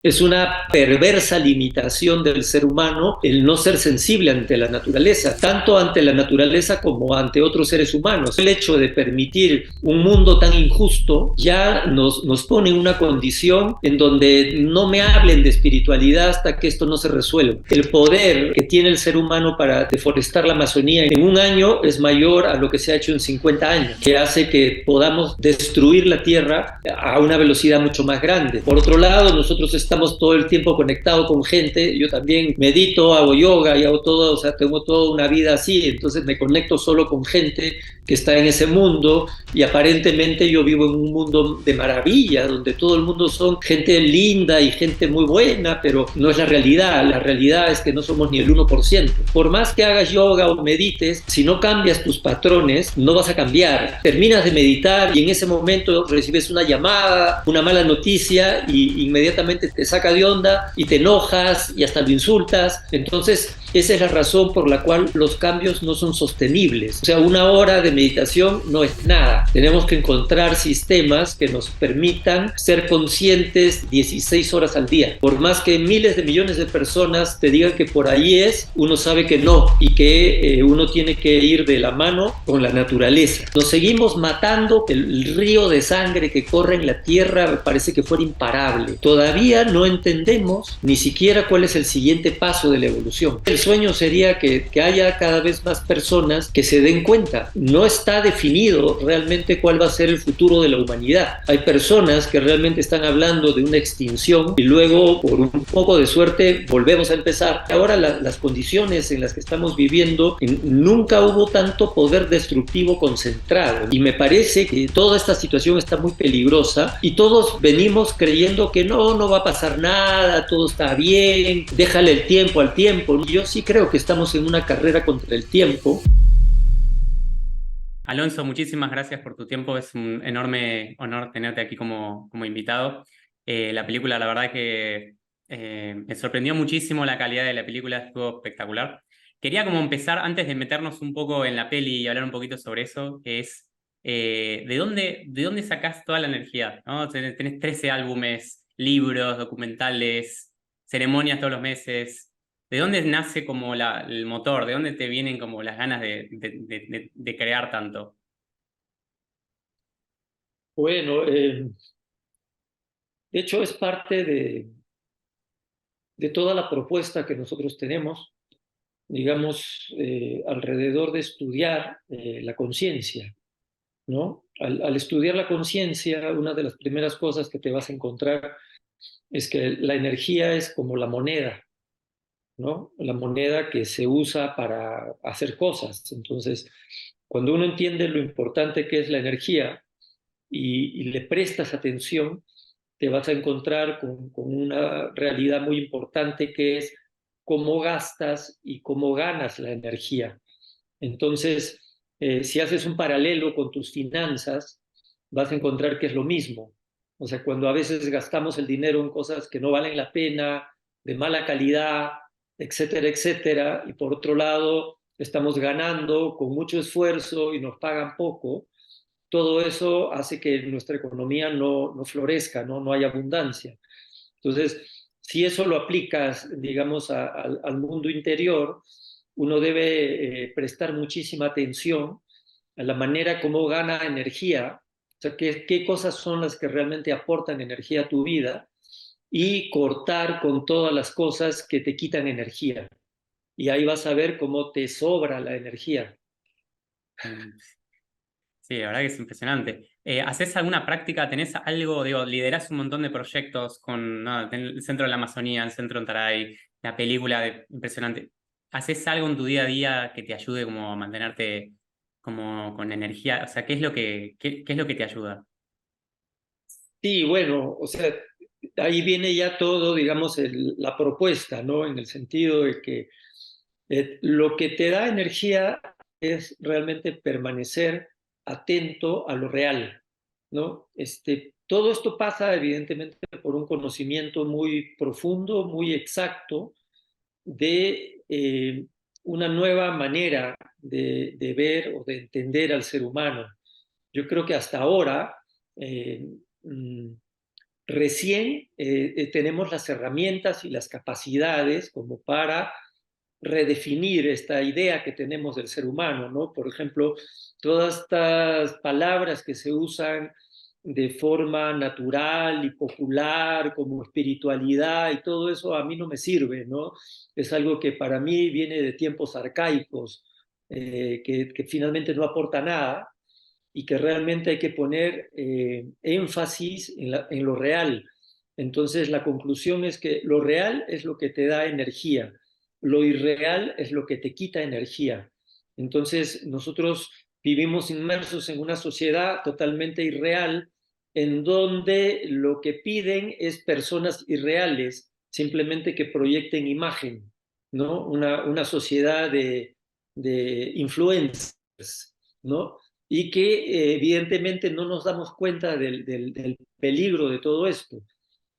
Es una perversa limitación del ser humano el no ser sensible ante la naturaleza, tanto ante la naturaleza como ante otros seres humanos. El hecho de permitir un mundo tan injusto ya nos pone en una condición en donde no me hablen de espiritualidad hasta que esto no se resuelva. El poder que tiene el ser humano para deforestar la Amazonía en un año es mayor a lo que se ha hecho en 50 años, que hace que podamos destruir la tierra a una velocidad mucho más grande. Por otro lado, nosotros estamos todo el tiempo conectados con gente. Yo también medito, hago yoga y hago todo, o sea, tengo toda una vida así, entonces me conecto solo con gente que está en ese mundo y aparentemente yo vivo en un mundo de maravilla, donde todo el mundo son gente linda y gente muy buena, pero no es la realidad es que no somos ni el 1%. Por más que hagas yoga o medites, si no cambias tus patrones, no vas a cambiar. Terminas de meditar y en ese momento recibes una llamada, una mala noticia y inmediatamente te saca de onda y te enojas y hasta lo insultas. Entonces, esa es la razón por la cual los cambios no son sostenibles. O sea, una hora de meditación no es nada. Tenemos que encontrar sistemas que nos permitan ser conscientes 16 horas al día. Por más que miles de millones de personas te digan que por ahí es, uno sabe que no y que uno tiene que ir de la mano con la naturaleza. Nos seguimos matando, el río de sangre que corre en la tierra parece que fuera imparable. Todavía no entendemos ni siquiera cuál es el siguiente paso de la evolución. El sueño sería que haya cada vez más personas que se den cuenta. No está definido realmente cuál va a ser el futuro de la humanidad. Hay personas que realmente están hablando de una extinción y luego, por un poco de suerte, volvemos a empezar. Ahora las condiciones en las que estamos viviendo, nunca hubo tanto poder destructivo concentrado. Y me parece que toda esta situación está muy peligrosa y todos venimos creyendo que no va a pasar nada, todo está bien, déjale el tiempo al tiempo. Yo sí creo que estamos en una carrera contra el tiempo. Alonso, muchísimas gracias por tu tiempo. Es un enorme honor tenerte aquí como invitado. La película, la verdad que me sorprendió muchísimo la calidad de la película, estuvo espectacular. Quería como empezar, antes de meternos un poco en la peli y hablar un poquito sobre eso, que es ¿de dónde sacás toda la energía? ¿No? Tenés 13 álbumes, libros, documentales, ceremonias todos los meses. ¿De dónde nace como el motor? ¿De dónde te vienen como las ganas de crear tanto? Bueno, de hecho es parte de toda la propuesta que nosotros tenemos, digamos, alrededor de estudiar la conciencia, ¿no? Al estudiar la conciencia, una de las primeras cosas que te vas a encontrar es que la energía es como la moneda, ¿no? La moneda que se usa para hacer cosas. Entonces, cuando uno entiende lo importante que es la energía y le prestas atención, te vas a encontrar con una realidad muy importante que es cómo gastas y cómo ganas la energía. Entonces, si haces un paralelo con tus finanzas, vas a encontrar que es lo mismo. O sea, cuando a veces gastamos el dinero en cosas que no valen la pena, de mala calidad, etcétera, etcétera, y por otro lado estamos ganando con mucho esfuerzo y nos pagan poco, todo eso hace que nuestra economía no florezca, no hay abundancia. Entonces, si eso lo aplicas, digamos, al mundo interior, uno debe prestar muchísima atención a la manera como gana energía, o sea, qué cosas son las que realmente aportan energía a tu vida y cortar con todas las cosas que te quitan energía. Y ahí vas a ver cómo te sobra la energía. Mm, Sí, la verdad que es impresionante. ¿Haces alguna práctica? ¿Tenés algo? Digo, liderás un montón de proyectos con no, el Centro de la Amazonía, el Centro Antaray, la película impresionante. ¿Haces algo en tu día a día que te ayude como a mantenerte como con energía? O sea, ¿qué es lo que te ayuda? Sí, bueno, o sea, ahí viene ya todo, digamos, la propuesta, ¿no? En el sentido de que lo que te da energía es realmente permanecer atento a lo real, ¿no? Todo esto pasa evidentemente por un conocimiento muy profundo, muy exacto de una nueva manera de ver o de entender al ser humano. Yo creo que hasta ahora eh, mm, recién tenemos las herramientas y las capacidades como para redefinir esta idea que tenemos del ser humano, ¿no? Por ejemplo, todas estas palabras que se usan de forma natural y popular, como espiritualidad y todo eso, a mí no me sirve, ¿no? Es algo que para mí viene de tiempos arcaicos, que finalmente no aporta nada y que realmente hay que poner énfasis en lo real. Entonces la conclusión es que lo real es lo que te da energía, lo irreal es lo que te quita energía. Entonces nosotros vivimos inmersos en una sociedad totalmente irreal en donde lo que piden es personas irreales, simplemente que proyecten imagen, ¿no? Una sociedad de influencers, ¿no? Y que evidentemente no nos damos cuenta del peligro de todo esto,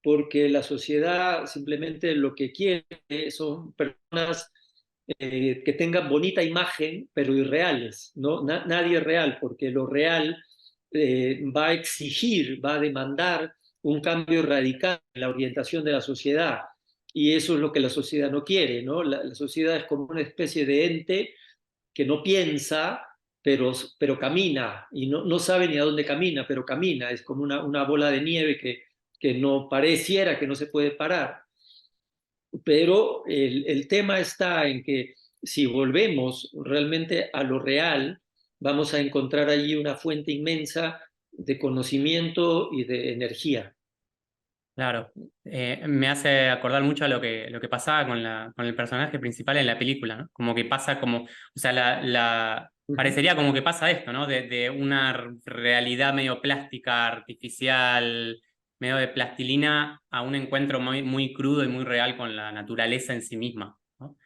porque la sociedad simplemente lo que quiere son personas que tengan bonita imagen, pero irreales, ¿no? Nadie es real, porque lo real va a exigir, va a demandar un cambio radical en la orientación de la sociedad, y eso es lo que la sociedad no quiere, ¿no? La sociedad es como una especie de ente que no piensa, pero camina, y no sabe ni a dónde camina, pero camina, es como una bola de nieve que no pareciera que no se puede parar. Pero el tema está en que si volvemos realmente a lo real, vamos a encontrar allí una fuente inmensa de conocimiento y de energía. Claro. Me hace acordar mucho a lo que pasaba con el personaje principal en la película, ¿no? Como que pasa como, o sea, parecería como que pasa esto, ¿no? De una realidad medio plástica, artificial, medio de plastilina, a un encuentro muy, muy crudo y muy real con la naturaleza en sí misma, ¿no?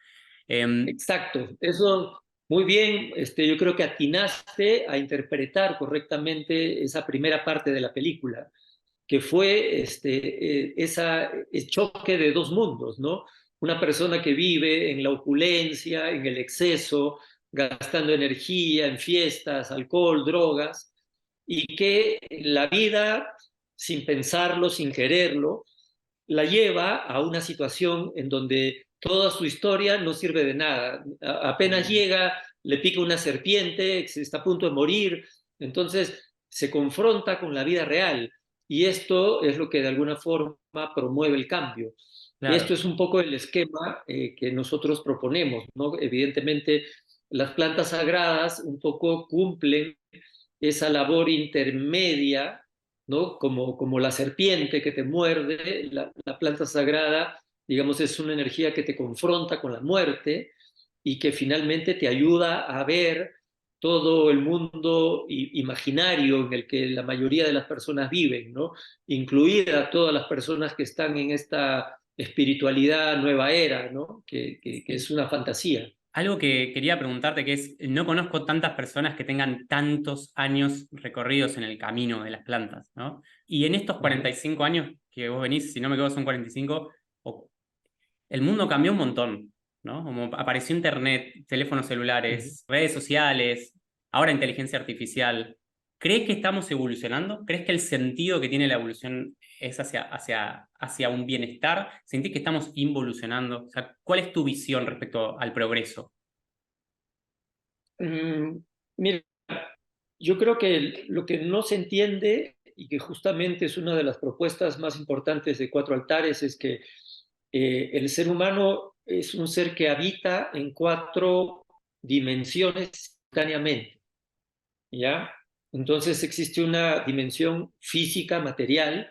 Em, Exacto, eso muy bien, yo creo que atinaste a interpretar correctamente esa primera parte de la película, que fue ese choque de dos mundos, ¿no? Una persona que vive en la opulencia, en el exceso, gastando energía en fiestas, alcohol, drogas, y que la vida, sin pensarlo, sin quererlo, la lleva a una situación en donde toda su historia no sirve de nada. Apenas llega, le pica una serpiente, se está a punto de morir, entonces se confronta con la vida real y esto es lo que de alguna forma promueve el cambio. Esto claro. es un poco el esquema que nosotros proponemos, ¿no? Evidentemente, las plantas sagradas un poco cumplen esa labor intermedia, ¿no? Como la serpiente que te muerde, la planta sagrada, digamos, es una energía que te confronta con la muerte y que finalmente te ayuda a ver todo el mundo imaginario en el que la mayoría de las personas viven, ¿no? Incluidas todas las personas que están en esta espiritualidad nueva era, ¿no? Que es Sí. una fantasía. Algo que quería preguntarte que es, no conozco tantas personas que tengan tantos años recorridos en el camino de las plantas, ¿no? Y en estos Uh -huh. 45 años que vos venís, si no me equivoco son 45, el mundo cambió un montón, ¿no? Como apareció internet, teléfonos Uh -huh. celulares, redes sociales, ahora inteligencia artificial. ¿Crees que estamos evolucionando? ¿Crees que el sentido que tiene la evolución es hacia un bienestar? ¿Sentís que estamos involucionando? O sea, ¿cuál es tu visión respecto al progreso? Mira, yo creo que lo que no se entiende y que justamente es una de las propuestas más importantes de Cuatro Altares es que el ser humano es un ser que habita en cuatro dimensiones simultáneamente, ¿ya? Entonces existe una dimensión física, material,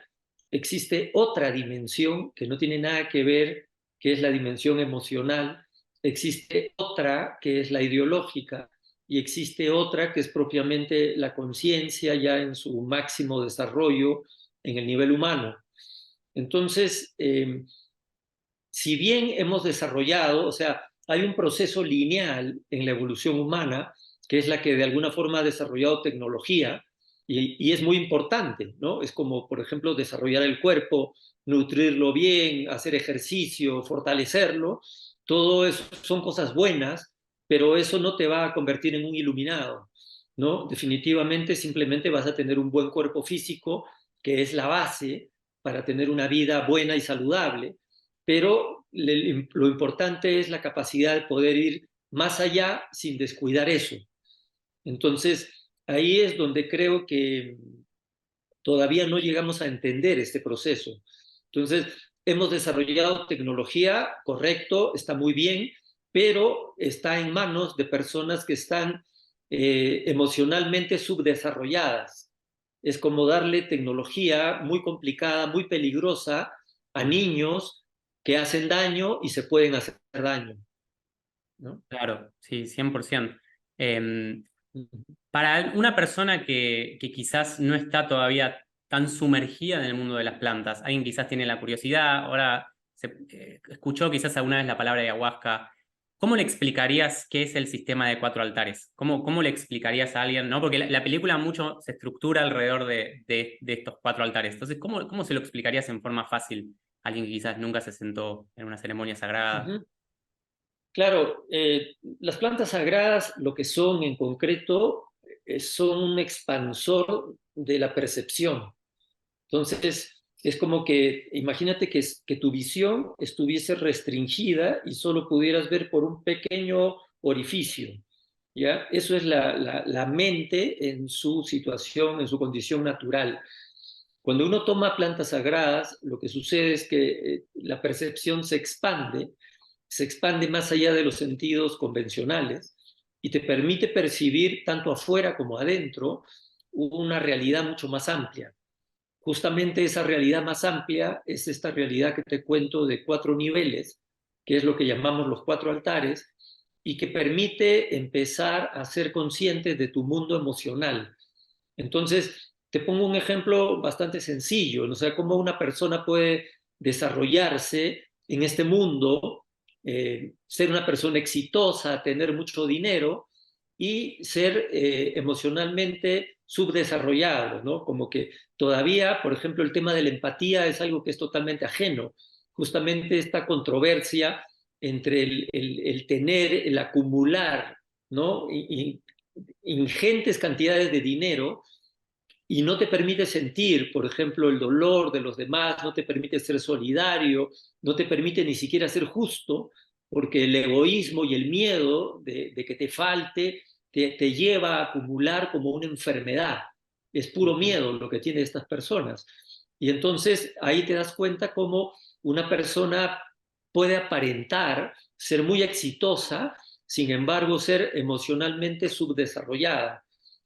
existe otra dimensión que no tiene nada que ver, que es la dimensión emocional, existe otra que es la ideológica y existe otra que es propiamente la conciencia ya en su máximo desarrollo en el nivel humano. Entonces, si bien hemos desarrollado, o sea, hay un proceso lineal en la evolución humana, que es la que de alguna forma ha desarrollado tecnología, y es muy importante, ¿no? Es como, por ejemplo, desarrollar el cuerpo, nutrirlo bien, hacer ejercicio, fortalecerlo, todo eso son cosas buenas, pero eso no te va a convertir en un iluminado, ¿no? Definitivamente simplemente vas a tener un buen cuerpo físico, que es la base, para tener una vida buena y saludable, pero lo importante es la capacidad de poder ir más allá sin descuidar eso. Entonces, ahí es donde creo que todavía no llegamos a entender este proceso. Entonces, hemos desarrollado tecnología, correcto, está muy bien, pero está en manos de personas que están emocionalmente subdesarrolladas. Es como darle tecnología muy complicada, muy peligrosa a niños que hacen daño y se pueden hacer daño, ¿no? Claro, sí, 100%. Em, para una persona que quizás no está todavía tan sumergida en el mundo de las plantas, alguien quizás tiene la curiosidad, ahora escuchó quizás alguna vez la palabra ayahuasca, ¿cómo le explicarías qué es el sistema de cuatro altares? ¿Cómo le explicarías a alguien, ¿no? Porque la película mucho se estructura alrededor de estos cuatro altares. Entonces, ¿cómo se lo explicarías en forma fácil a alguien que quizás nunca se sentó en una ceremonia sagrada? Uh -huh. Claro, las plantas sagradas lo que son en concreto son un expansor de la percepción. Entonces, es como que, imagínate que tu visión estuviese restringida y solo pudieras ver por un pequeño orificio, ¿ya? Eso es la mente en su situación, en su condición natural. Cuando uno toma plantas sagradas, lo que sucede es que la percepción se expande más allá de los sentidos convencionales y te permite percibir tanto afuera como adentro una realidad mucho más amplia. Justamente esa realidad más amplia es esta realidad que te cuento de 4 niveles, que es lo que llamamos los 4 altares, y que permite empezar a ser consciente de tu mundo emocional. Entonces, te pongo un ejemplo bastante sencillo, ¿no? O sea, cómo una persona puede desarrollarse en este mundo, ser una persona exitosa, tener mucho dinero y ser emocionalmente subdesarrollado, ¿no? Como que todavía, por ejemplo, el tema de la empatía es algo que es totalmente ajeno. Justamente esta controversia entre el tener, el acumular, ¿no? Ingentes cantidades de dinero y no te permite sentir, por ejemplo, el dolor de los demás, no te permite ser solidario, no te permite ni siquiera ser justo, porque el egoísmo y el miedo de que te falte te lleva a acumular como una enfermedad. Es puro miedo lo que tienen estas personas. Y entonces ahí te das cuenta cómo una persona puede aparentar ser muy exitosa, sin embargo ser emocionalmente subdesarrollada.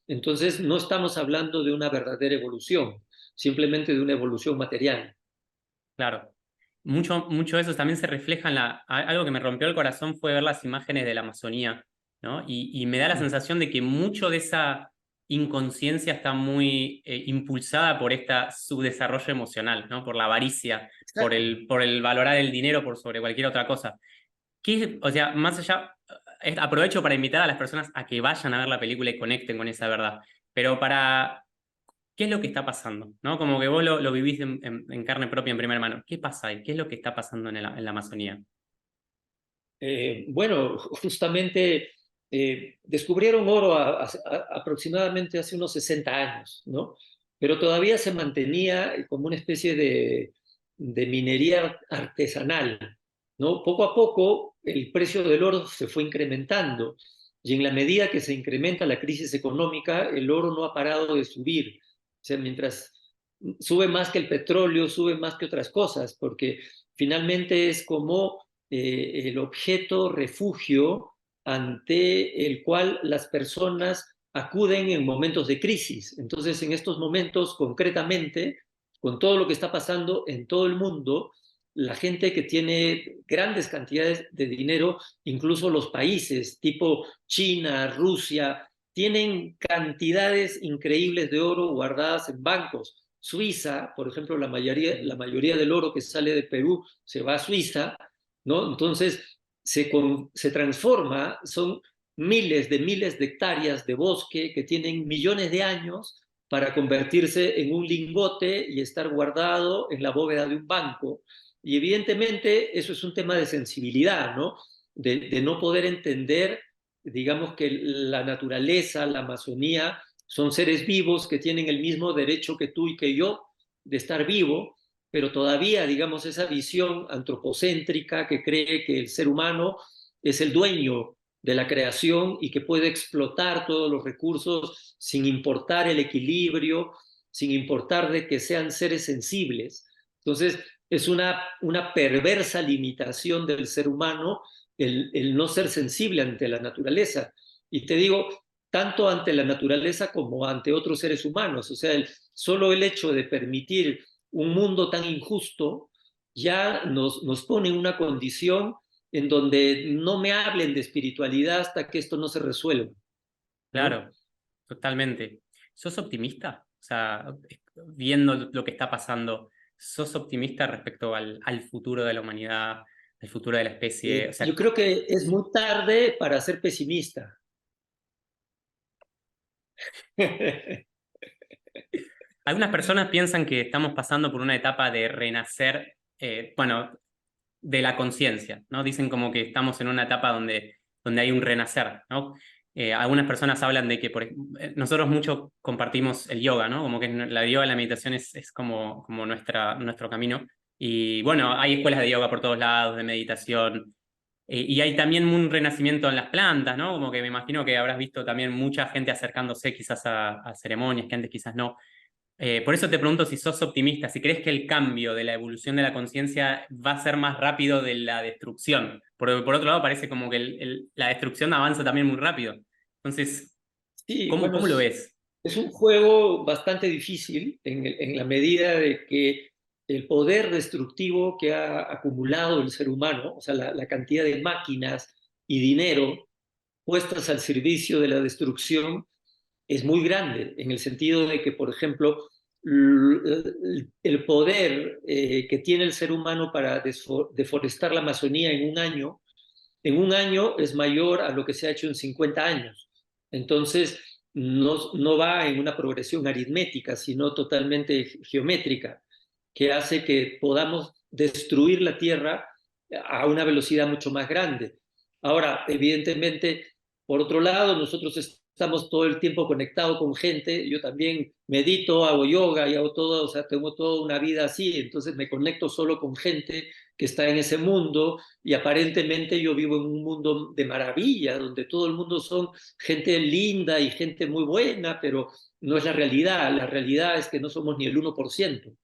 Entonces, no estamos hablando de una verdadera evolución, simplemente de una evolución material. Claro. Mucho de eso también se refleja en algo que me rompió el corazón fue ver las imágenes de la Amazonía, ¿no? Y me da la sensación de que mucho de esa inconsciencia está muy impulsada por este subdesarrollo emocional, ¿no? Por la avaricia, Exacto. por el valorar el dinero por sobre cualquier otra cosa. O sea, más allá, aprovecho para invitar a las personas a que vayan a ver la película y conecten con esa verdad. Pero ¿qué es lo que está pasando? ¿No? Como que vos lo vivís en carne propia, en primera mano. ¿Qué pasa ahí? ¿Qué es lo que está pasando en la Amazonía? Bueno, justamente descubrieron oro aproximadamente hace unos 60 años, ¿no? Pero todavía se mantenía como una especie de minería artesanal, ¿no? Poco a poco el precio del oro se fue incrementando y en la medida que se incrementa la crisis económica, el oro no ha parado de subir. O sea, mientras sube más que el petróleo, sube más que otras cosas, porque finalmente es como el objeto refugio ante el cual las personas acuden en momentos de crisis. Entonces, en estos momentos, concretamente, con todo lo que está pasando en todo el mundo, la gente que tiene grandes cantidades de dinero, incluso los países tipo China, Rusia, tienen cantidades increíbles de oro guardadas en bancos. Suiza, por ejemplo, la mayoría del oro que sale de Perú se va a Suiza, ¿no? Entonces se transforma, son miles de hectáreas de bosque que tienen millones de años para convertirse en un lingote y estar guardado en la bóveda de un banco. Y evidentemente eso es un tema de sensibilidad, ¿no? De no poder entender, digamos que la naturaleza, la Amazonía, son seres vivos que tienen el mismo derecho que tú y que yo de estar vivo pero todavía, digamos, esa visión antropocéntrica que cree que el ser humano es el dueño de la creación y que puede explotar todos los recursos sin importar el equilibrio, sin importar de que sean seres sensibles. Entonces, es una perversa limitación del ser humano el no ser sensible ante la naturaleza. Y te digo, tanto ante la naturaleza como ante otros seres humanos. O sea, solo el hecho de permitir un mundo tan injusto ya nos pone en una condición en donde no me hablen de espiritualidad hasta que esto no se resuelva, ¿no? Claro, totalmente. ¿Sos optimista? O sea, viendo lo que está pasando, ¿sos optimista respecto al futuro de la humanidad, al futuro de la especie? O Yo sea, creo que es muy tarde para ser pesimista. algunas personas piensan que estamos pasando por una etapa de renacer, bueno, de la conciencia, ¿no? Dicen como que estamos en una etapa donde hay un renacer, ¿no? Algunas personas hablan de que nosotros mucho compartimos el yoga, ¿no? Como que la yoga, la meditación es como nuestro camino. Y bueno, hay escuelas de yoga por todos lados, de meditación. Y hay también un renacimiento en las plantas, ¿no? Como que me imagino que habrás visto también mucha gente acercándose quizás a ceremonias que antes quizás no. Por eso te pregunto si sos optimista, si crees que el cambio de la evolución de la conciencia va a ser más rápido de la destrucción. Por otro lado, parece como que la destrucción avanza también muy rápido. Entonces, Sí, ¿cómo, bueno, cómo lo ves? es un juego bastante difícil en la medida de que el poder destructivo que ha acumulado el ser humano, o sea, la cantidad de máquinas y dinero puestas al servicio de la destrucción es muy grande, en el sentido de que, por ejemplo, el poder que tiene el ser humano para deforestar la Amazonía en un año es mayor a lo que se ha hecho en 50 años. Entonces, no va en una progresión aritmética, sino totalmente geométrica, que hace que podamos destruir la Tierra a una velocidad mucho más grande. Ahora, evidentemente, por otro lado, nosotros estamos todo el tiempo conectados con gente. Yo también medito, hago yoga y hago todo, o sea, tengo toda una vida así. Entonces me conecto solo con gente que está en ese mundo y aparentemente yo vivo en un mundo de maravilla, donde todo el mundo son gente linda y gente muy buena, pero no es la realidad. La realidad es que no somos ni el 1%.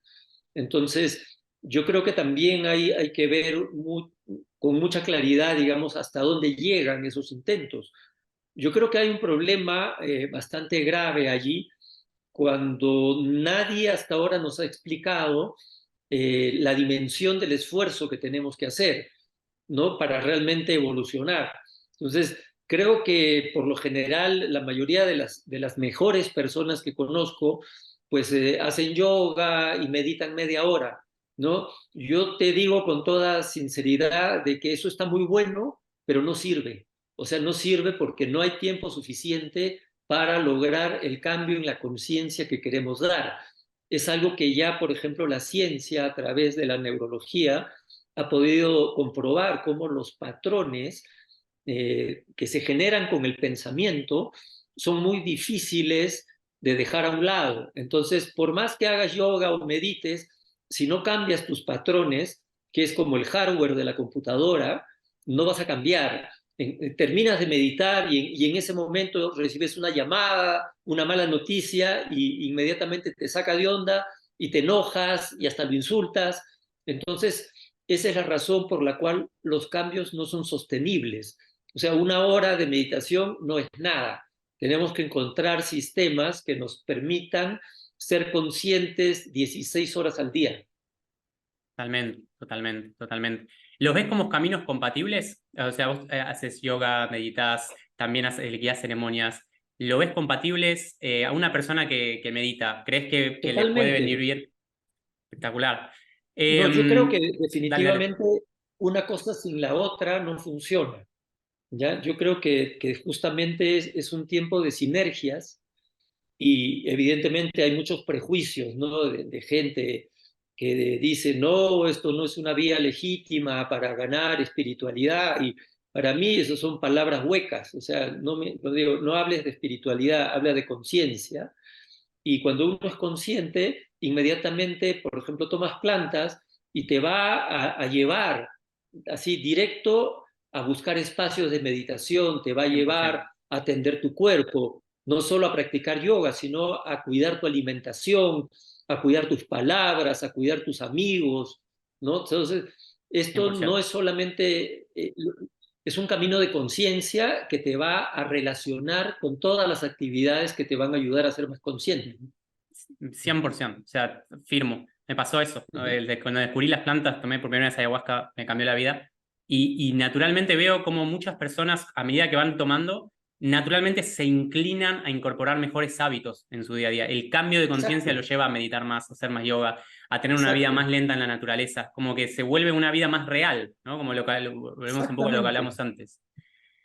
Entonces, yo creo que también hay que ver con mucha claridad, digamos, hasta dónde llegan esos intentos. Yo creo que hay un problema bastante grave allí cuando nadie hasta ahora nos ha explicado la dimensión del esfuerzo que tenemos que hacer, ¿no? Para realmente evolucionar. Entonces, creo que por lo general la mayoría de las mejores personas que conozco, pues hacen yoga y meditan media hora, ¿no? Yo te digo con toda sinceridad de que eso está muy bueno, pero no sirve. O sea, no sirve porque no hay tiempo suficiente para lograr el cambio en la conciencia que queremos dar. Es algo que ya, por ejemplo, la ciencia a través de la neurología ha podido comprobar cómo los patrones que se generan con el pensamiento son muy difíciles de dejar a un lado. Entonces, por más que hagas yoga o medites, si no cambias tus patrones, que es como el hardware de la computadora, no vas a cambiar. Terminas de meditar y en ese momento recibes una llamada, una mala noticia y inmediatamente te saca de onda y te enojas y hasta lo insultas. Entonces, esa es la razón por la cual los cambios no son sostenibles. O sea, una hora de meditación no es nada. Tenemos que encontrar sistemas que nos permitan ser conscientes 16 horas al día. Totalmente, totalmente, totalmente. ¿Los ves como caminos compatibles? O sea, vos haces yoga, meditas, también guías ceremonias. ¿Lo ves compatibles a una persona que medita? ¿Crees que le puede venir Totalmente. bien? Espectacular. No, yo creo que Dale, dale. definitivamente una cosa sin la otra no funciona. ¿Ya? Yo creo que justamente es un tiempo de sinergias y evidentemente hay muchos prejuicios, ¿no? De gente que dice, no, esto no es una vía legítima para ganar espiritualidad y para mí eso son palabras huecas, o sea, no digo, no hables de espiritualidad, habla de conciencia y cuando uno es consciente, inmediatamente, por ejemplo, tomas plantas y te va a llevar así directo a buscar espacios de meditación, te va a llevar 100%. a atender tu cuerpo, no solo a practicar yoga, sino a cuidar tu alimentación, a cuidar tus palabras, a cuidar tus amigos, ¿no? Entonces, esto no 100%. es solamente, es un camino de conciencia que te va a relacionar con todas las actividades que te van a ayudar a ser más consciente. 100%, o sea, firmo. Me pasó eso, ¿no? Ujú. Cuando descubrí las plantas, tomé por primera vez ayahuasca, me cambió la vida. Y naturalmente veo como muchas personas, a medida que van tomando, naturalmente se inclinan a incorporar mejores hábitos en su día a día. El cambio de conciencia Exacto, lo lleva a meditar más, a hacer más yoga, a tener una vida exacto, más lenta en la naturaleza, como que se vuelve una vida más real, ¿no? Como volvemos un poco a lo que exactamente. hablamos antes.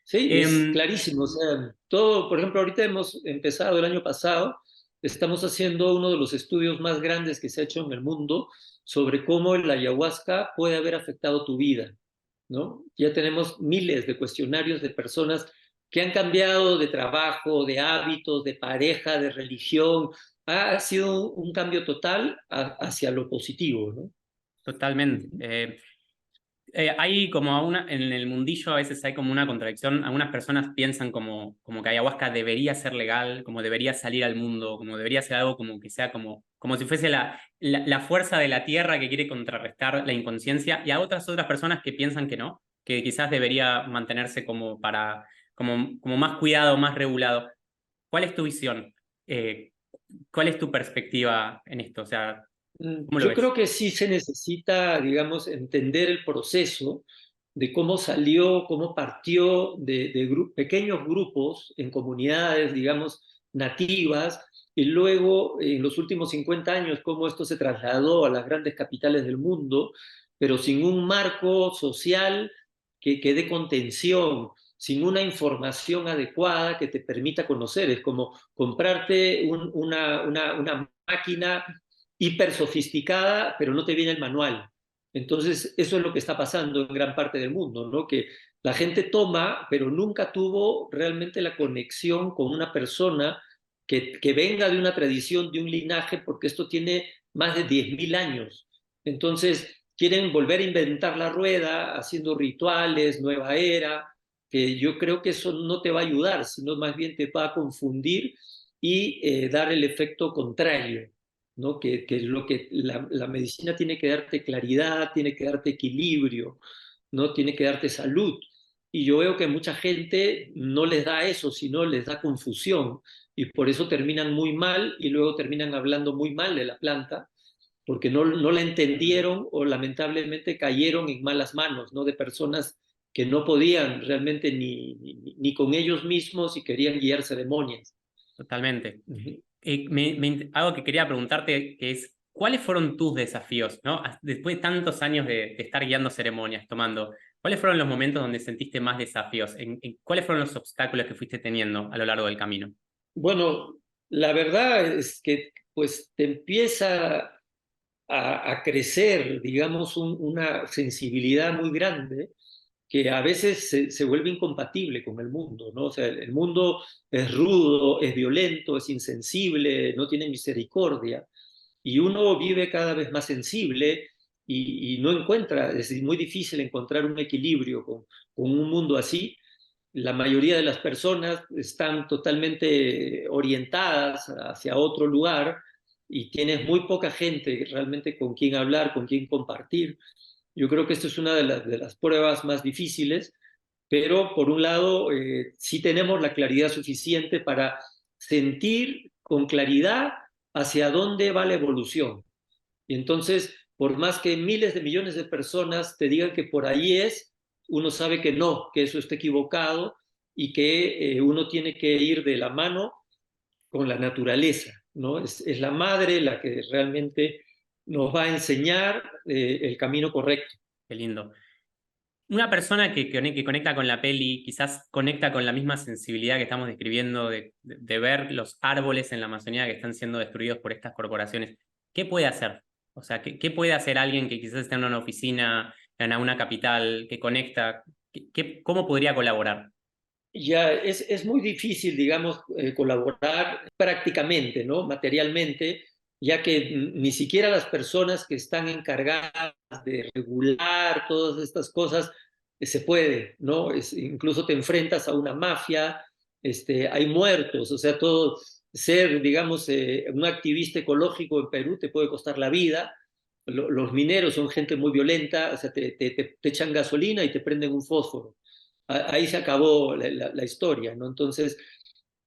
Sí, es Em, clarísimo. O sea, todo, por ejemplo, ahorita hemos empezado el año pasado, estamos haciendo uno de los estudios más grandes que se ha hecho en el mundo sobre cómo la ayahuasca puede haber afectado tu vida, ¿no? Ya tenemos miles de cuestionarios de personas que han cambiado de trabajo, de hábitos, de pareja, de religión. Ha sido un cambio total hacia lo positivo, ¿no? Totalmente. Ujú. Hay como en el mundillo a veces hay como una contradicción. Algunas personas piensan como que ayahuasca debería ser legal, como debería salir al mundo, como debería ser algo como que sea como si fuese la fuerza de la tierra que quiere contrarrestar la inconsciencia, y a otras personas que piensan que no, que quizás debería mantenerse como más cuidado, más regulado. ¿Cuál es tu visión? Eh, ¿Cuál es tu perspectiva en esto? O sea, ¿cómo lo Yo ves? creo que sí se necesita, digamos, entender el proceso de cómo salió, cómo partió de pequeños grupos en comunidades, digamos, nativas, y luego en los últimos 50 años cómo esto se trasladó a las grandes capitales del mundo, pero sin un marco social que dé contención, sin una información adecuada que te permita conocer. Es como comprarte una máquina hiper sofisticada, pero no te viene el manual. Entonces, eso es lo que está pasando en gran parte del mundo, ¿no? Que la gente toma, pero nunca tuvo realmente la conexión con una persona que venga de una tradición, de un linaje, porque esto tiene más de 10.000 años. Entonces, quieren volver a inventar la rueda, haciendo rituales, nueva era, que yo creo que eso no te va a ayudar, sino más bien te va a confundir y dar el efecto contrario. ¿No? Que es lo que la medicina tiene que darte claridad, tiene que darte equilibrio, ¿no? Tiene que darte salud. Y yo veo que mucha gente no les da eso, sino les da confusión. Y por eso terminan muy mal y luego terminan hablando muy mal de la planta, porque no la entendieron o lamentablemente cayeron en malas manos, ¿no? De personas que no podían realmente ni con ellos mismos y querían guiar ceremonias. Totalmente. Uh -huh. Algo que quería preguntarte que es, ¿cuáles fueron tus desafíos, ¿no? Después de tantos años de estar guiando ceremonias, tomando, ¿cuáles fueron los momentos donde sentiste más desafíos? ¿Cuáles fueron los obstáculos que fuiste teniendo a lo largo del camino? Bueno, la verdad es que pues te empieza a crecer, digamos, una sensibilidad muy grande que a veces se vuelve incompatible con el mundo, ¿no? O sea, el mundo es rudo, es violento, es insensible, no tiene misericordia, y uno vive cada vez más sensible y no encuentra, es muy difícil encontrar un equilibrio con un mundo así. La mayoría de las personas están totalmente orientadas hacia otro lugar y tienes muy poca gente realmente con quien hablar, con quien compartir. Yo creo que esto es una de las pruebas más difíciles, pero por un lado sí tenemos la claridad suficiente para sentir con claridad hacia dónde va la evolución. Y entonces, por más que miles de millones de personas te digan que por ahí es, uno sabe que no, que eso está equivocado y que uno tiene que ir de la mano con la naturaleza, ¿no? Es la madre la que realmente nos va a enseñar el camino correcto. Qué lindo. Una persona que conecta con la peli, quizás conecta con la misma sensibilidad que estamos describiendo de ver los árboles en la Amazonía que están siendo destruidos por estas corporaciones. ¿Qué puede hacer? O sea, ¿qué puede hacer alguien que quizás está en una oficina, en una capital, que conecta? ¿Cómo podría colaborar? Ya es muy difícil, digamos, colaborar prácticamente, ¿no? Materialmente, ya que ni siquiera las personas que están encargadas de regular todas estas cosas se puede, ¿no? Incluso te enfrentas a una mafia, hay muertos, o sea, todo ser, digamos, un activista ecológico en Perú te puede costar la vida. Los mineros son gente muy violenta, o sea, te echan gasolina y te prenden un fósforo. Ahí se acabó la historia, ¿no? Entonces,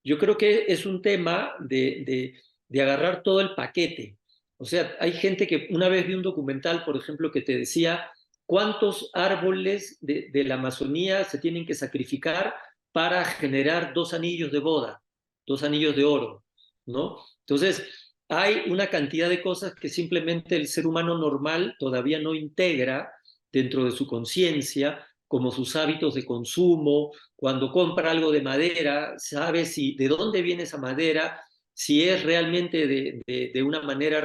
yo creo que es un tema de agarrar todo el paquete. O sea, hay gente que una vez vi un documental, por ejemplo, que te decía cuántos árboles de la Amazonía se tienen que sacrificar para generar 2 anillos de boda, 2 anillos de oro, ¿no? Entonces, hay una cantidad de cosas que simplemente el ser humano normal todavía no integra dentro de su conciencia, como sus hábitos de consumo. Cuando compra algo de madera, sabe si de dónde viene esa madera, si es realmente de una manera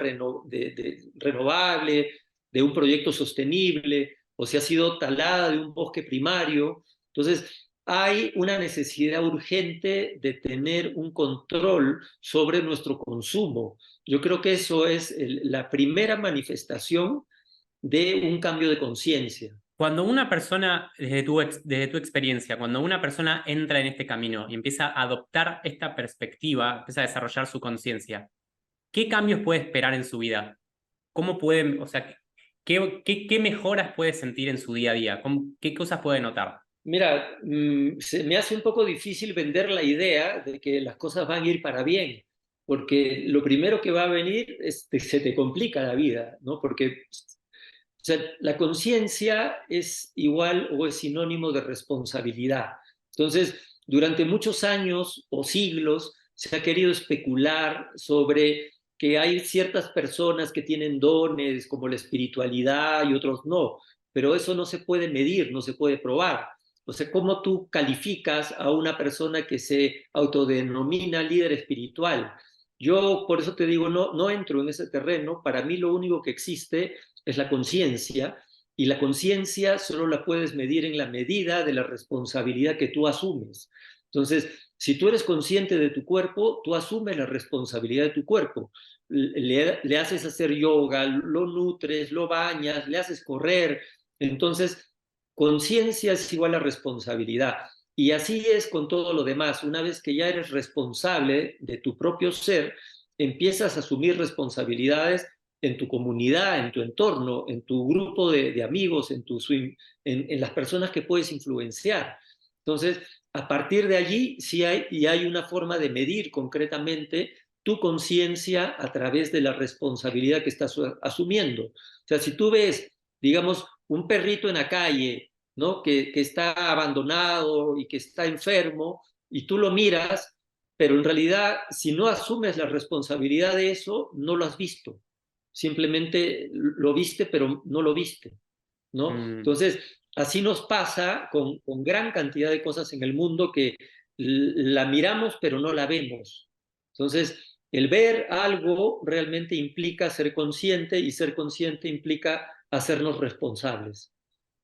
renovable, de un proyecto sostenible, o si ha sido talada de un bosque primario. Entonces, hay una necesidad urgente de tener un control sobre nuestro consumo. Yo creo que eso es la primera manifestación de un cambio de conciencia. Cuando una persona, desde tu experiencia, cuando una persona entra en este camino y empieza a adoptar esta perspectiva, empieza a desarrollar su conciencia, ¿qué cambios puede esperar en su vida? ¿Cómo pueden, o sea, qué mejoras puede sentir en su día a día? ¿Qué cosas puede notar? Mira, se me hace un poco difícil vender la idea de que las cosas van a ir para bien, porque lo primero que va a venir es que se te complica la vida, ¿no? Porque o sea, la conciencia es igual o es sinónimo de responsabilidad. Entonces, durante muchos años o siglos se ha querido especular sobre que hay ciertas personas que tienen dones como la espiritualidad y otros no, pero eso no se puede medir, no se puede probar. O sea, ¿cómo tú calificas a una persona que se autodenomina líder espiritual? Yo por eso te digo, no entro en ese terreno. Para mí lo único que existe es la conciencia, y la conciencia solo la puedes medir en la medida de la responsabilidad que tú asumes. Entonces, si tú eres consciente de tu cuerpo, tú asumes la responsabilidad de tu cuerpo. Le haces hacer yoga, lo nutres, lo bañas, le haces correr. Entonces, conciencia es igual a responsabilidad. Y así es con todo lo demás. Una vez que ya eres responsable de tu propio ser, empiezas a asumir responsabilidades en tu comunidad, en tu entorno, en tu grupo de amigos, en las personas que puedes influenciar. Entonces, a partir de allí sí hay una forma de medir concretamente tu conciencia a través de la responsabilidad que estás asumiendo. O sea, si tú ves, digamos, un perrito en la calle, ¿no? Que está abandonado y que está enfermo, y tú lo miras, pero en realidad, si no asumes la responsabilidad de eso, no lo has visto. Simplemente lo viste, pero no lo viste, ¿no? Mm, Entonces, así nos pasa con gran cantidad de cosas en el mundo que la miramos, pero no la vemos. Entonces, el ver algo realmente implica ser consciente, y ser consciente implica hacernos responsables,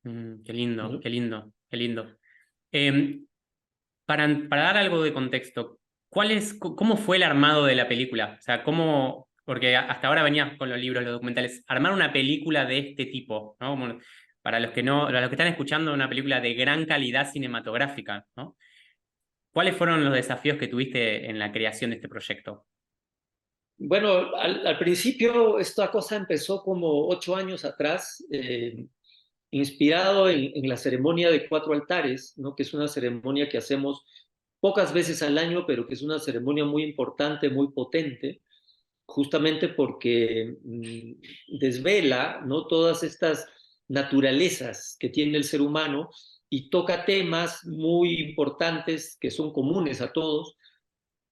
qué lindo, ¿no? qué lindo, qué lindo. Em, para dar algo de contexto, ¿cómo fue el armado de la película? O sea, porque hasta ahora venías con los libros, los documentales, armar una película de este tipo, ¿no? Para los que no, para los que están escuchando, una película de gran calidad cinematográfica, ¿no? ¿Cuáles fueron los desafíos que tuviste en la creación de este proyecto? Bueno, al principio esta cosa empezó como 8 años atrás, inspirado en la ceremonia de 4 altares, ¿no? Que es una ceremonia que hacemos pocas veces al año, pero que es una ceremonia muy importante, muy potente, justamente porque desvela, ¿no? Todas estas naturalezas que tiene el ser humano, y toca temas muy importantes que son comunes a todos,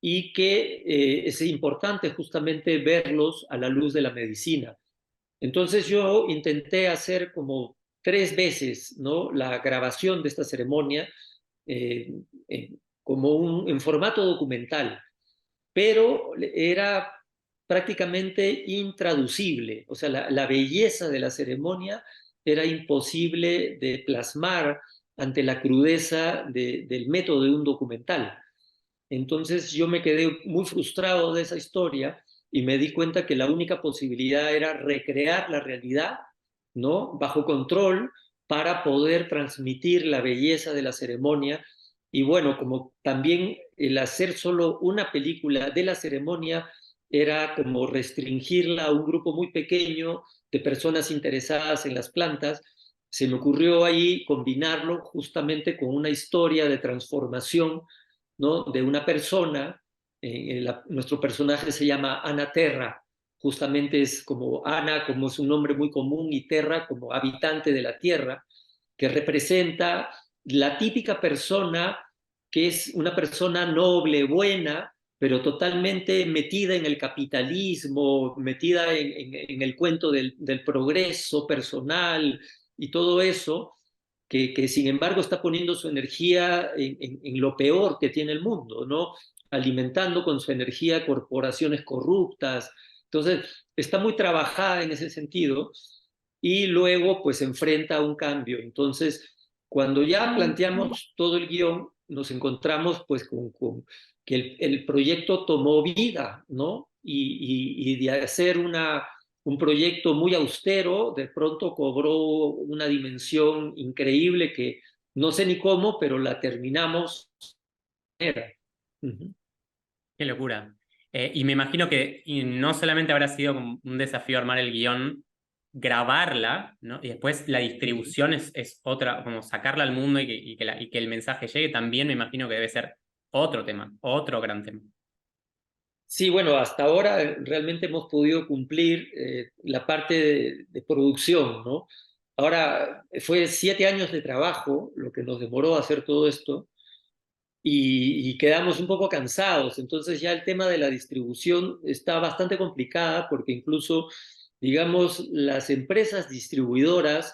y que es importante justamente verlos a la luz de la medicina. Entonces yo intenté hacer como 3 veces, ¿no? La grabación de esta ceremonia, eh, en formato documental, pero era prácticamente intraducible. O sea, la belleza de la ceremonia era imposible de plasmar ante la crudeza del método de un documental. Entonces yo me quedé muy frustrado de esa historia y me di cuenta que la única posibilidad era recrear la realidad, ¿no? Bajo control para poder transmitir la belleza de la ceremonia. Y bueno, como también el hacer solo una película de la ceremonia era como restringirla a un grupo muy pequeño de personas interesadas en las plantas, se me ocurrió ahí combinarlo justamente con una historia de transformación, ¿no? De una persona. Nuestro personaje se llama Ana Terra, justamente es como Ana, como es un nombre muy común, y Terra como habitante de la tierra, que representa la típica persona que es una persona noble, buena, pero totalmente metida en el capitalismo, metida en el cuento del progreso personal y todo eso, que sin embargo está poniendo su energía en lo peor que tiene el mundo, ¿no? Alimentando con su energía corporaciones corruptas. Entonces, está muy trabajada en ese sentido y luego pues se enfrenta a un cambio. Entonces, cuando ya planteamos todo el guión, nos encontramos pues con que el proyecto tomó vida, ¿no? Y de hacer un proyecto muy austero, de pronto cobró una dimensión increíble que no sé ni cómo, pero la terminamos. Uh-huh. Qué locura. Y me imagino que y no solamente habrá sido como un desafío armar el guión, grabarla, ¿no? Y después la Uh-huh. distribución es otra, como sacarla al mundo y que el mensaje llegue, también me imagino que debe ser otro tema, otro gran tema. Sí, bueno, hasta ahora realmente hemos podido cumplir la parte de producción, ¿no? Ahora, fue 7 años de trabajo lo que nos demoró hacer todo esto y quedamos un poco cansados. Entonces ya el tema de la distribución está bastante complicada porque incluso, digamos, las empresas distribuidoras,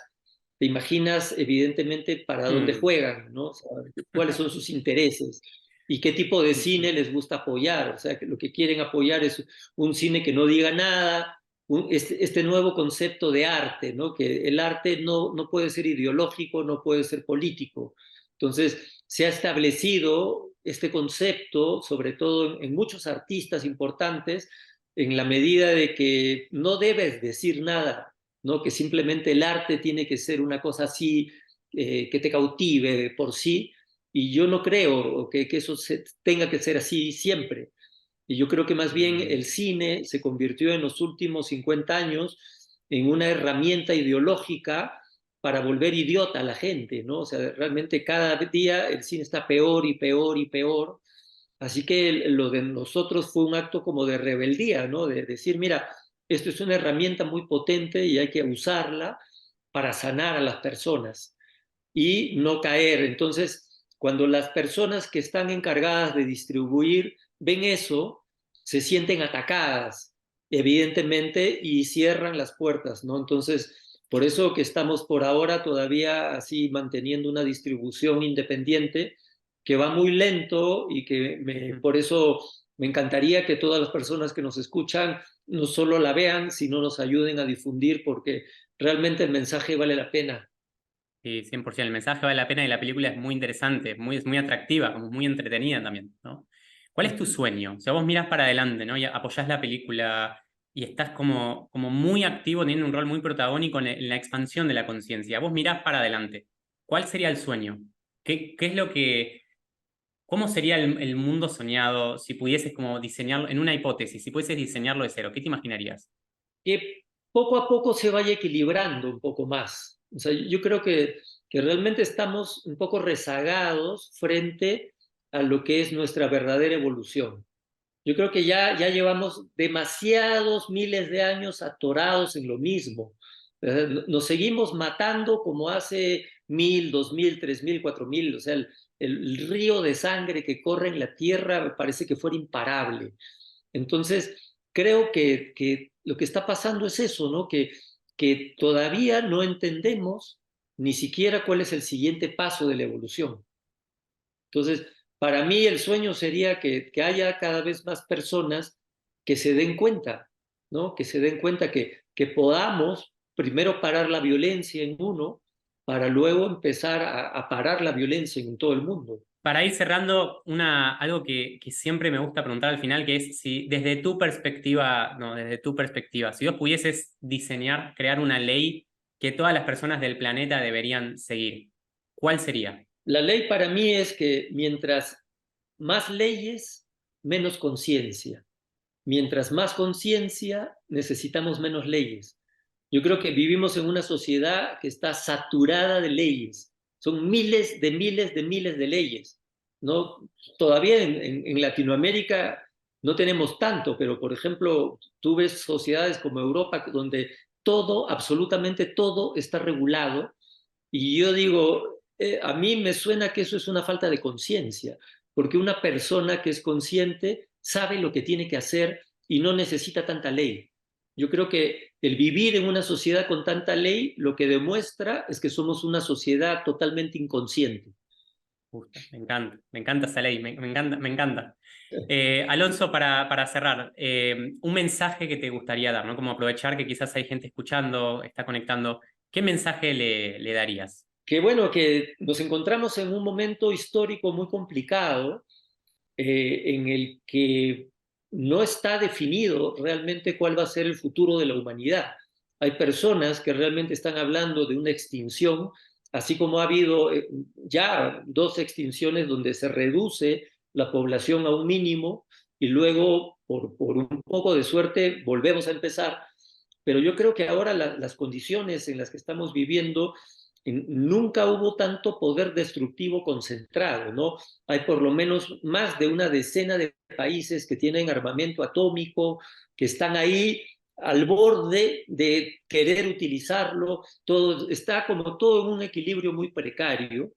te imaginas evidentemente para dónde Mm. juegan, ¿no? O sea, cuáles son sus intereses y qué tipo de Sí, cine sí. les gusta apoyar. O sea, que lo que quieren apoyar es un cine que no diga nada, este nuevo concepto de arte, ¿no? Que el arte no puede ser ideológico, no puede ser político. Entonces, se ha establecido este concepto, sobre todo en muchos artistas importantes, en la medida de que no debes decir nada, ¿no? Que simplemente el arte tiene que ser una cosa así, que te cautive por sí, y yo no creo que eso tenga que ser así siempre. Y yo creo que más bien Mm. el cine se convirtió en los últimos 50 años en una herramienta ideológica para volver idiota a la gente, ¿no? O sea, realmente cada día el cine está peor y peor y peor. Así que lo de nosotros fue un acto como de rebeldía, ¿no? De decir, mira, esto es una herramienta muy potente y hay que usarla para sanar a las personas y no caer. Entonces, cuando las personas que están encargadas de distribuir ven eso, se sienten atacadas, evidentemente, y cierran las puertas, ¿no? Entonces, por eso que estamos por ahora todavía así manteniendo una distribución independiente que va muy lento y que Ujú. por eso me encantaría que todas las personas que nos escuchan no solo la vean, sino nos ayuden a difundir porque realmente el mensaje vale la pena. Sí, 100%. El mensaje vale la pena y la película es muy interesante, es muy atractiva, como muy entretenida también, ¿no? ¿Cuál es tu Uh-huh. sueño? O sea, vos mirás para adelante, ¿no? Y apoyás la película y estás como muy activo, teniendo un rol muy protagónico en la expansión de la conciencia. Vos mirás para adelante. ¿Cuál sería el sueño? ¿Qué es lo que... ¿Cómo sería el mundo soñado si pudieses como diseñarlo, en una hipótesis, si pudieses diseñarlo de cero? ¿Qué te imaginarías? Que poco a poco se vaya equilibrando un poco más. O sea, yo creo que realmente estamos un poco rezagados frente a lo que es nuestra verdadera evolución. Yo creo que ya llevamos demasiados miles de años atorados en lo mismo. Nos seguimos matando como hace 1000, 2000, 3000, 4000. O sea, el río de sangre que corre en la tierra me parece que fuera imparable. Entonces, creo que lo que está pasando es eso, ¿no? Que todavía no entendemos ni siquiera cuál es el siguiente paso de la evolución. Entonces, para mí el sueño sería que haya cada vez más personas que se den cuenta, ¿no? Que se den cuenta que podamos primero parar la violencia en uno para luego empezar a parar la violencia en todo el mundo. Para ir cerrando, algo que siempre me gusta preguntar al final, que es si desde tu perspectiva, no, desde tu perspectiva, si vos pudieses diseñar, crear una ley que todas las personas del planeta deberían seguir, ¿cuál sería? La ley para mí es que mientras más leyes, menos conciencia. Mientras más conciencia, necesitamos menos leyes. Yo creo que vivimos en una sociedad que está saturada de leyes. Son miles de miles de miles de leyes. ¿No? Todavía en Latinoamérica no tenemos tanto, pero por ejemplo, tú ves sociedades como Europa donde todo, absolutamente todo está regulado y yo digo, a mí me suena que eso es una falta de conciencia, porque una persona que es consciente sabe lo que tiene que hacer y no necesita tanta ley. Yo creo que el vivir en una sociedad con tanta ley lo que demuestra es que somos una sociedad totalmente inconsciente. Justo, me encanta esa ley, me encanta, me encanta. Alonso, para cerrar, un mensaje que te gustaría dar, ¿no? Como aprovechar que quizás hay gente escuchando, está conectando, ¿qué mensaje le darías? Que bueno, que nos encontramos en un momento histórico muy complicado en el que no está definido realmente cuál va a ser el futuro de la humanidad. Hay personas que realmente están hablando de una extinción, así como ha habido ya dos extinciones donde se reduce la población a un mínimo y luego, por un poco de suerte, volvemos a empezar. Pero yo creo que ahora las condiciones en las que estamos viviendo nunca hubo tanto poder destructivo concentrado, ¿no? Hay por lo menos más de una decena de países que tienen armamento atómico, que están ahí al borde de querer utilizarlo, todo, está como todo en un equilibrio muy precario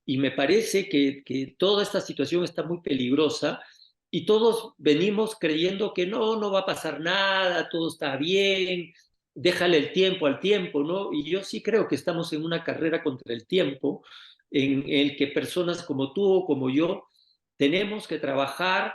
y me parece que toda esta situación está muy peligrosa y todos venimos creyendo que no va a pasar nada, todo está bien, déjale el tiempo al tiempo, ¿no? Y yo sí creo que estamos en una carrera contra el tiempo en el que personas como tú o como yo tenemos que trabajar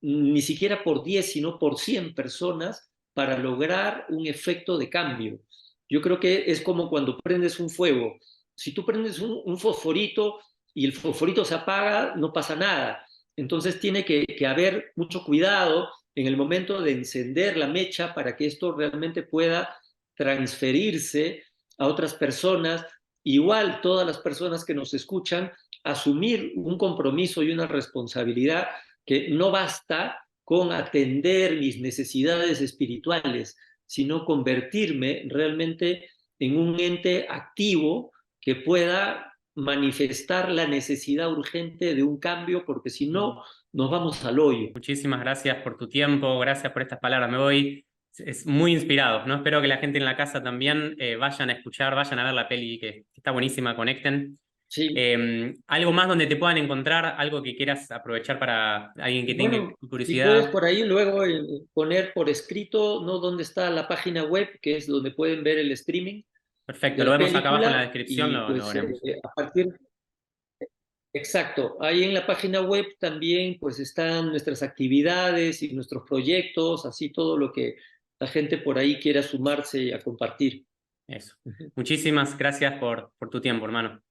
ni siquiera por 10, sino por 100 personas para lograr un efecto de cambio. Yo creo que es como cuando prendes un fuego. Si tú prendes un fosforito y el fosforito se apaga, no pasa nada. Entonces tiene que haber mucho cuidado en el momento de encender la mecha para que esto realmente pueda transferirse a otras personas. Igual todas las personas que nos escuchan, asumir un compromiso y una responsabilidad que no basta con atender mis necesidades espirituales, sino convertirme realmente en un ente activo que pueda manifestar la necesidad urgente de un cambio, porque si no, nos vamos al hoyo. Muchísimas gracias por tu tiempo, gracias por estas palabras. Me voy es muy inspirado, ¿no? Espero que la gente en la casa también vayan a escuchar, vayan a ver la peli que está buenísima, conecten. Sí. ¿Algo más donde te puedan encontrar? ¿Algo que quieras aprovechar para alguien que tenga Bueno, si puedes curiosidad? por ahí luego poner por escrito, ¿no? Dónde está la página web, que es donde pueden ver el streaming Perfecto, de lo la vemos acá abajo en la película descripción, y lo pues veremos. a partir, exacto, ahí en la página web también pues están nuestras actividades y nuestros proyectos, así todo lo que la gente por ahí quiera sumarse a compartir. Eso. Muchísimas gracias por tu tiempo, hermano.